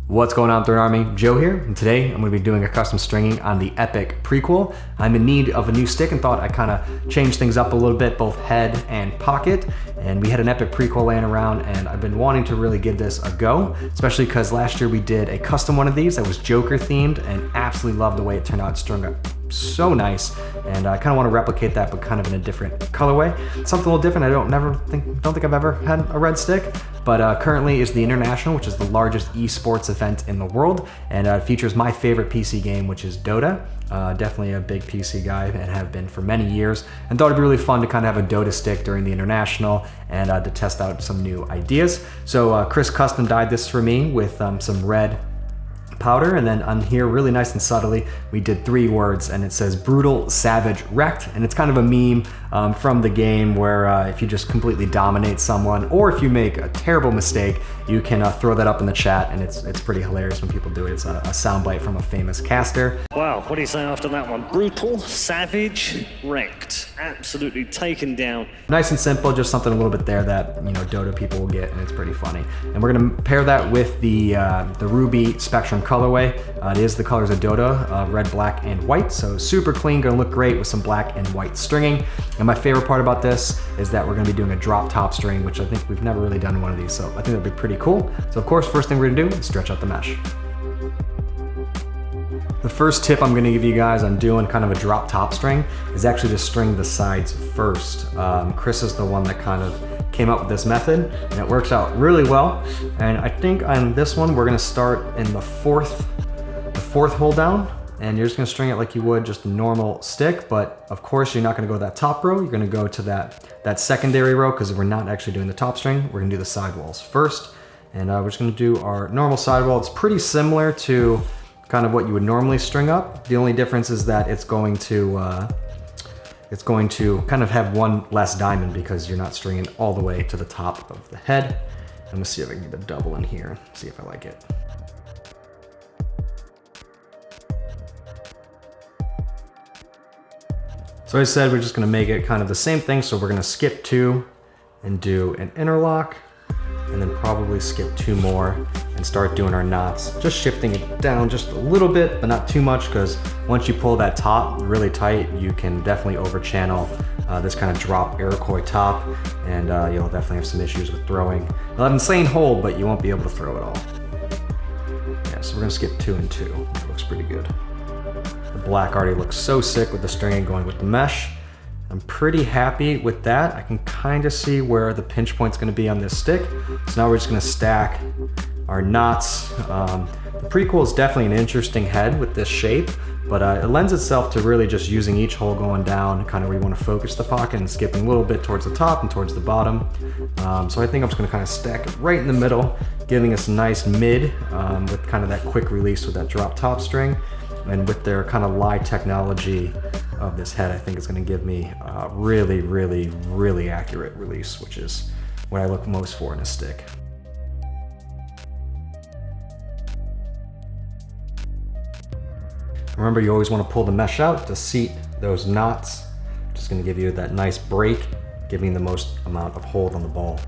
What's going on, Third Army? Joe here, and today I'm going to be doing a custom stringing on the Epoch Prequel. I'm in need of a new stick and thought I'd kind of change things up a little bit, both head and pocket. And we had an Epoch Prequel laying around, and I've been wanting to really give this a go, especially because last year we did a custom one of these that was Joker themed, and absolutely loved the way it turned out. It strung up so nice, and I kind of want to replicate that, but kind of in a different colorway. Something a little different. I don't think I've ever had a red stick, but currently is the International, which is the largest esports event in the world, and features my favorite PC game, which is Dota. Definitely a big PC guy and have been for many years, and thought it'd be really fun to kind of have a Dota stick during the International and to test out some new ideas. So Chris custom dyed this for me with some red powder, and then on here, really nice and subtly, we did 3 words, and it says brutal, savage, Rekt, and it's kind of a meme from the game where if you just completely dominate someone, or if you make a terrible mistake, you can throw that up in the chat, and it's pretty hilarious when people do it. It's a soundbite from a famous caster. Wow, what do you say after that one? Brutal, savage, Rekt. Absolutely taken down. Nice and simple, just something a little bit there that, you know, Dota people will get, and it's pretty funny. And we're gonna pair that with the Ruby Spectrum colorway. It is the colors of Dota, red, black, and white, so super clean, gonna look great with some black and white stringing. And my favorite part about this is that we're gonna be doing a drop top string, which I think we've never really done one of these, so I think that'd be pretty cool. So of course, first thing we're gonna do is stretch out the mesh. The first tip I'm gonna give you guys on doing kind of a drop top string is actually to string the sides first. Chris is the one that kind of came up with this method, and it works out really well. And I think on this one, we're gonna start in the fourth hole down, and you're just gonna string it like you would just a normal stick, but of course you're not gonna go to that top row, you're gonna go to that secondary row, because we're not actually doing the top string, we're gonna do the sidewalls first. And we're just gonna do our normal sidewall. It's pretty similar to kind of what you would normally string up. The only difference is that it's going to kind of have one less diamond because you're not stringing all the way to the top of the head. I'm gonna see if I can get a double in here, see if I like it. So I said we're just gonna make it kind of the same thing, so we're gonna skip 2 and do an interlock, and then probably skip 2 more and start doing our knots. Just shifting it down just a little bit, but not too much, because once you pull that top really tight, you can definitely over channel this kind of drop Iroquois top, and you'll definitely have some issues with throwing. You'll have an insane hold, but you won't be able to throw it all. Yeah, so we're gonna skip 2 and 2. That looks pretty good. The black already looks so sick with the stringing going with the mesh. I'm pretty happy with that. I can kind of see where the pinch point's gonna be on this stick. So now we're just gonna stack our knots. The Prequel is definitely an interesting head with this shape, but it lends itself to really just using each hole going down, kind of where you wanna focus the pocket, and skipping a little bit towards the top and towards the bottom. So I think I'm just gonna kind of stack it right in the middle, giving us a nice mid with kind of that quick release with that drop top string. And with their kind of lie technology of this head, I think it's gonna give me a really, really, really accurate release, which is what I look most for in a stick. Remember, you always wanna pull the mesh out to seat those knots. Just gonna give you that nice break, giving the most amount of hold on the ball.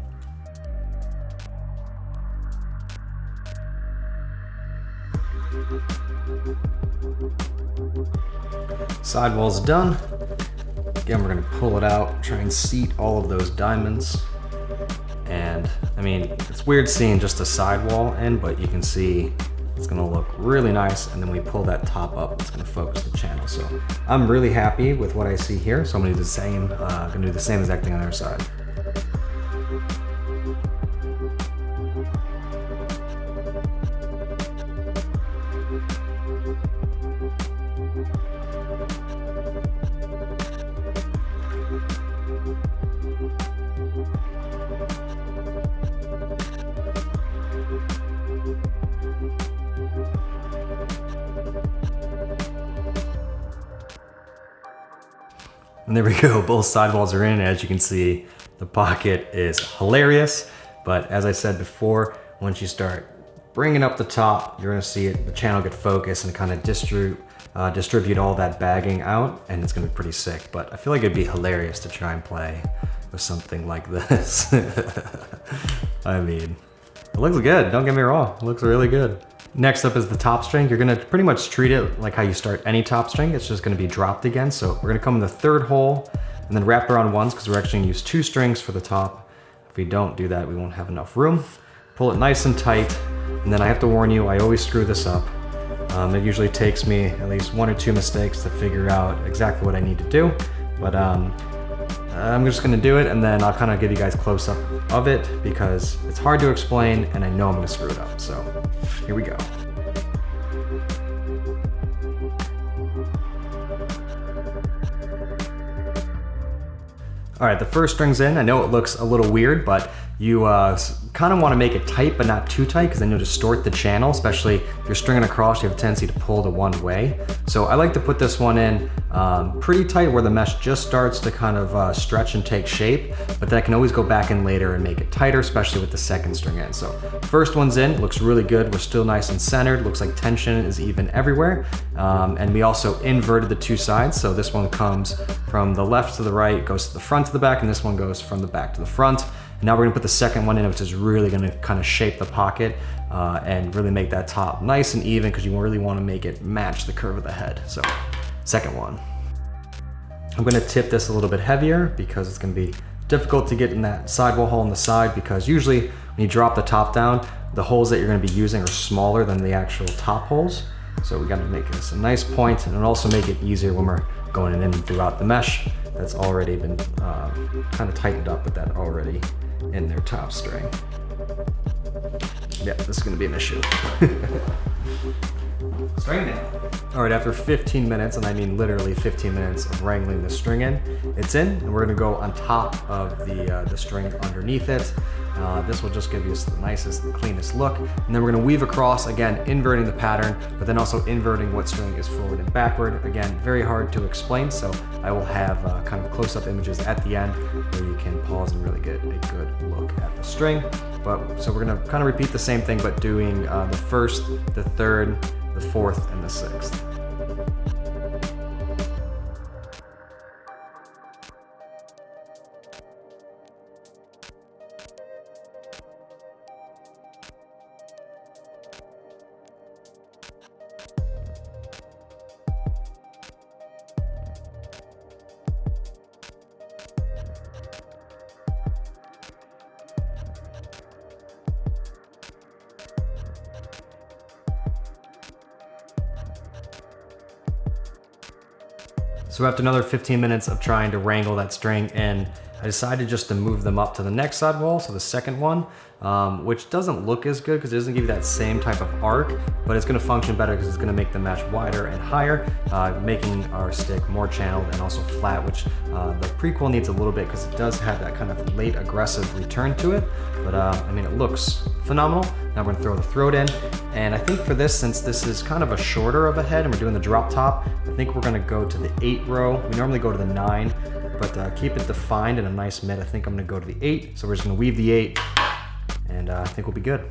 Sidewall's done. Again, we're gonna pull it out, try and seat all of those diamonds. And I mean, it's weird seeing just a sidewall in, but you can see it's gonna look really nice. And then we pull that top up, it's gonna focus the channel. So I'm really happy with what I see here. So I'm gonna do the same exact thing on the other side. And there we go, both sidewalls are in. As you can see, the pocket is hilarious. But as I said before, once you start bringing up the top, you're gonna see the channel get focused and kind of distribute all that bagging out, and it's gonna be pretty sick. But I feel like it'd be hilarious to try and play with something like this. I mean, it looks good, don't get me wrong, it looks really good. Next up is the top string. You're gonna pretty much treat it like how you start any top string. It's just gonna be dropped again. So we're gonna come in the third hole and then wrap around ones because we're actually gonna use 2 strings for the top. If we don't do that, we won't have enough room. Pull it nice and tight. And then I have to warn you, I always screw this up. It usually takes me at least 1 or 2 mistakes to figure out exactly what I need to do. But I'm just gonna do it and then I'll kind of give you guys close up of it because it's hard to explain and I know I'm gonna screw it up. So here we go. All right, the first string's in. I know it looks a little weird, but you kind of want to make it tight, but not too tight, because then you'll distort the channel, especially if you're stringing across, you have a tendency to pull the one way. So I like to put this one in pretty tight where the mesh just starts to kind of stretch and take shape, but then I can always go back in later and make it tighter, especially with the second string in. So first one's in, looks really good. We're still nice and centered. Looks like tension is even everywhere. And we also inverted the 2 sides. So this one comes from the left to the right, goes to the front to the back, and this one goes from the back to the front. And now we're gonna put the second one in, which is really gonna kind of shape the pocket and really make that top nice and even because you really wanna make it match the curve of the head. So, second one. I'm gonna tip this a little bit heavier because it's gonna be difficult to get in that sidewall hole on the side because usually when you drop the top down, the holes that you're gonna be using are smaller than the actual top holes. So we gotta make this a nice point and also make it easier when we're going in throughout the mesh that's already been kind of tightened up with that already in their top string. Yeah, this is gonna be an issue. String in. All right, after 15 minutes, and I mean literally 15 minutes of wrangling the string in, it's in, and we're gonna go on top of the string underneath it. This will just give you the nicest and cleanest look. And then we're gonna weave across, again, inverting the pattern, but then also inverting what string is forward and backward. Again, very hard to explain, so I will have kind of close-up images at the end where you can pause and really get a good look at the string. But so we're gonna kind of repeat the same thing, but doing the first, the third, the fourth, and the sixth. So after another 15 minutes of trying to wrangle that string in, I decided just to move them up to the next side wall, so the second one, which doesn't look as good because it doesn't give you that same type of arc, but it's gonna function better because it's gonna make the mesh wider and higher, making our stick more channeled and also flat, which the Prequel needs a little bit because it does have that kind of late aggressive return to it, but I mean, it looks phenomenal. Now we're gonna throw the throat in, and I think for this, since this is kind of a shorter of a head and we're doing the drop top, I think we're gonna go to the 8 row. We normally go to the 9, but keep it defined in a nice mid. I think I'm gonna go to the 8, so we're just gonna weave the 8, and I think we'll be good.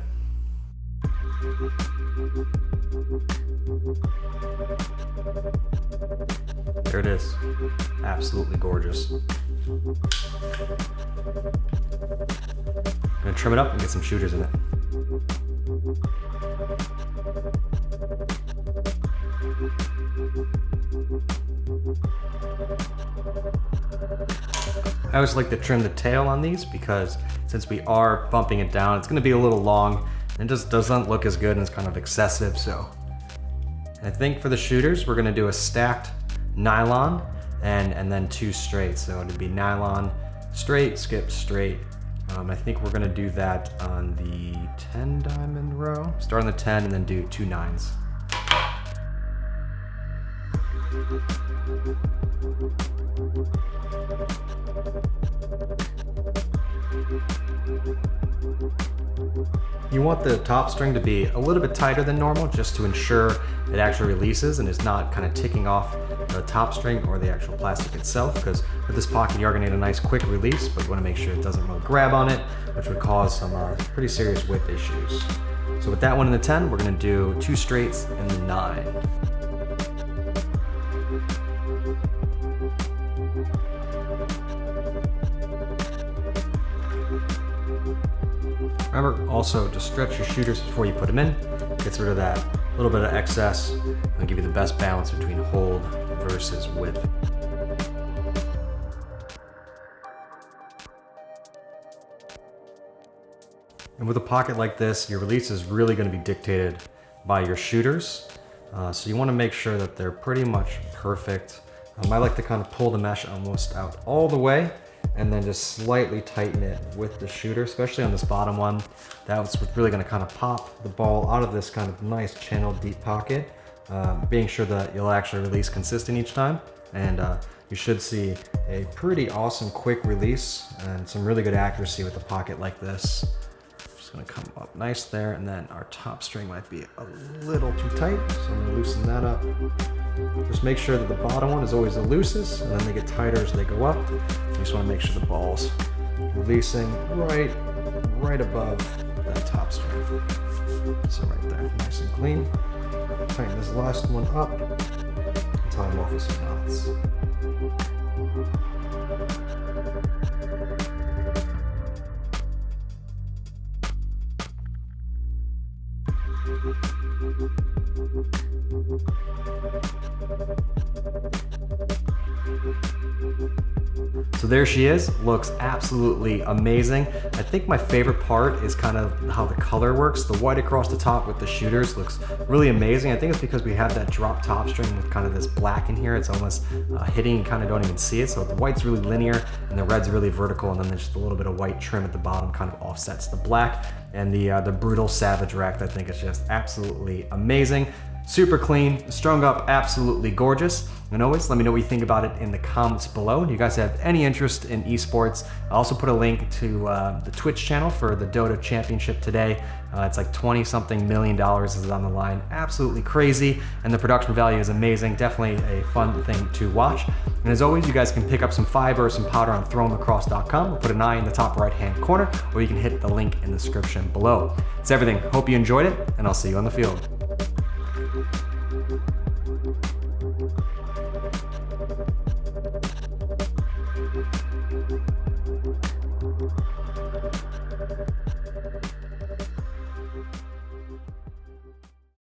There it is. Absolutely gorgeous. I'm gonna trim it up and get some shooters in it. I always like to trim the tail on these because since we are bumping it down, it's gonna be a little long and it just doesn't look as good and it's kind of excessive. So I think for the shooters, we're gonna do a stacked nylon and then 2 straight. So it'd be nylon, straight, skip, straight. I think we're gonna do that on the 10 diamond row. Start on the 10 and then do 2 9s. You want the top string to be a little bit tighter than normal just to ensure it actually releases and is not kind of ticking off the top string or the actual plastic itself, because with this pocket you are going to need a nice quick release, but you want to make sure it doesn't really grab on it, which would cause some pretty serious width issues. So with that one in the 10, we're going to do 2 straights in the 9. Remember also to stretch your shooters before you put them in, because Gets rid of that little bit of excess and give you the best balance between hold versus width. And with a pocket like this, your release is really going to be dictated by your shooters. So you want to make sure that they're pretty much perfect. I like to kind of pull the mesh almost out all the way and then just slightly tighten it with the shooter, especially on this bottom one. That's what's really going to kind of pop the ball out of this kind of nice channeled deep pocket, being sure that you'll actually release consistent each time. And you should see a pretty awesome quick release and some really good accuracy with a pocket like this. Just gonna come up nice there, and then our top string might be a little too tight, so I'm gonna loosen that up. Just make sure that the bottom one is always the loosest, and then they get tighter as they go up. You just wanna make sure the ball's releasing right above that top string. So right there, nice and clean. Tighten this last one up and tie them off with some knots. So there she is, looks absolutely amazing. I think my favorite part is kind of how the color works. The white across the top with the shooters looks really amazing. I think it's because we have that drop top string with kind of this black in here. It's almost hitting, you kind of don't even see it. So the white's really linear and the red's really vertical, and then there's just a little bit of white trim at the bottom kind of offsets the black. And the brutal Savage Rekt, I think, is just absolutely amazing. Super clean, strung up, absolutely gorgeous. And always let me know what you think about it in the comments below. Do you guys have any interest in esports? I also put a link to the Twitch channel for the Dota Championship today. It's like $20-something million is on the line. Absolutely crazy, and the production value is amazing. Definitely a fun thing to watch. And as always, you guys can pick up some fiber or some powder on throwinlacrosse.com. We'll put an eye in the top right-hand corner, or you can hit the link in the description below. It's everything. Hope you enjoyed it, and I'll see you on the field.